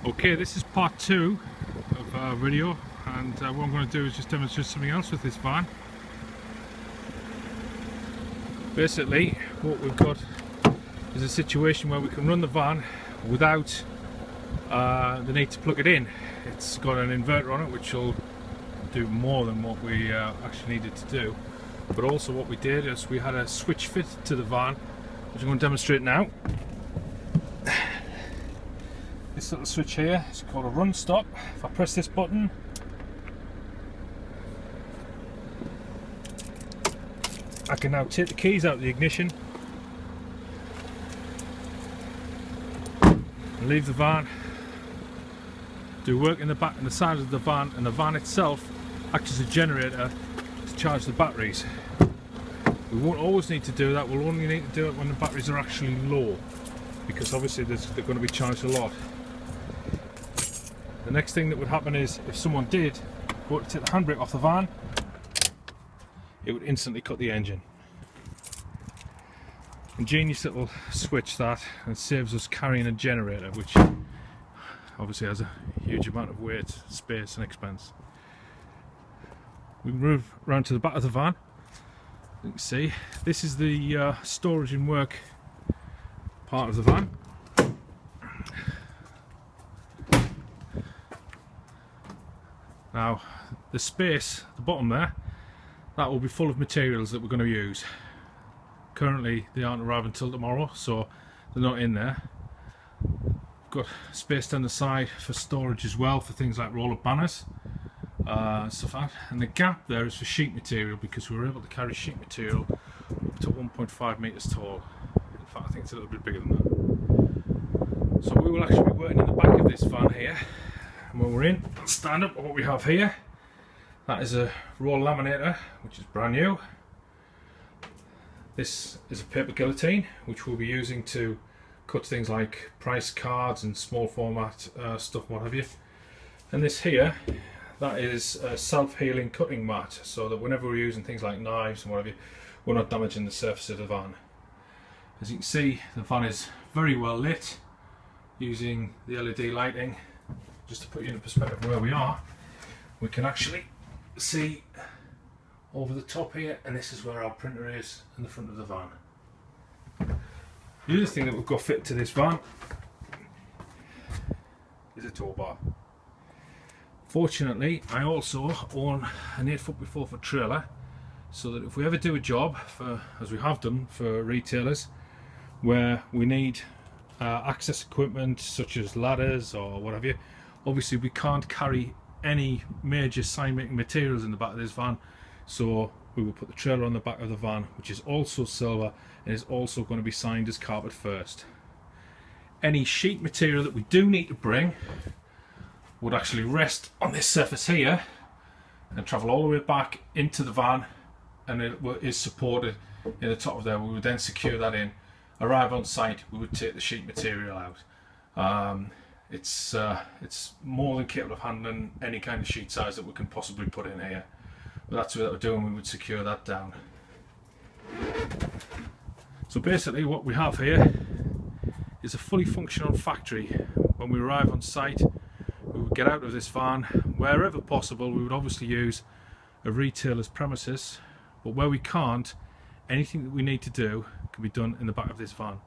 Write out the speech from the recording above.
Okay, this is part 2 of our video, and what I'm going to do is just demonstrate something else with this van. Basically, what we've got is a situation where we can run the van without the need to plug it in. It's got an inverter on it which will do more than what we actually needed to do. But also what we did is we had a switch fit to the van, which I'm going to demonstrate now. This little switch here is called a run stop. If I press this button, I can now take the keys out of the ignition and leave the van, do work in the back and the side of the van, and the van itself acts as a generator to charge the batteries. We won't always need to do that. We'll only need to do it when the batteries are actually low, because obviously they're going to be charged a lot. The next thing that would happen is if someone did go to take the handbrake off the van, it would instantly cut the engine. Ingenious little switch that, and saves us carrying a generator, which obviously has a huge amount of weight, space and expense. We move around to the back of the van. You can see this is the storage and work part of the van. Now the space at the bottom there, that will be full of materials that we're going to use. Currently they aren't arriving until tomorrow, so they're not in there. Got space down the side for storage as well, for things like roller banners, stuff like that. And the gap there is for sheet material, because we were able to carry sheet material up to 1.5 metres tall. In fact, I think it's a little bit bigger than that. So we will actually be working in the back of this van here. And when we're in, I'll stand up what we have here. That is a roll laminator, which is brand new. This is a paper guillotine, which we'll be using to cut things like price cards and small format stuff, what have you. And this here, that is a self-healing cutting mat, so that whenever we're using things like knives and what have you, we're not damaging the surface of the van. As you can see, the van is very well lit using the LED lighting. Just to put you in a perspective of where we are, we can actually see over the top here, and this is where our printer is in the front of the van. The other thing that we've got fit to this van is a tow bar. Fortunately, I also own an 8x4 trailer, so that if we ever do a job, as we have done for retailers, where we need access equipment such as ladders or what have you, obviously we can't carry any major sign making materials in the back of this van, so we will put the trailer on the back of the van, which is also silver and is also going to be signed as carpet first. Any sheet material that we do need to bring would actually rest on this surface here and travel all the way back into the van, and it is supported in the top of there. We would then secure that in, arrive on site, we would take the sheet material out. It's more than capable of handling any kind of sheet size that we can possibly put in here. But that's what we're doing, we would secure that down. So basically what we have here is a fully functional factory. When we arrive on site, we would get out of this van. Wherever possible, we would obviously use a retailer's premises, but where we can't, anything that we need to do can be done in the back of this van.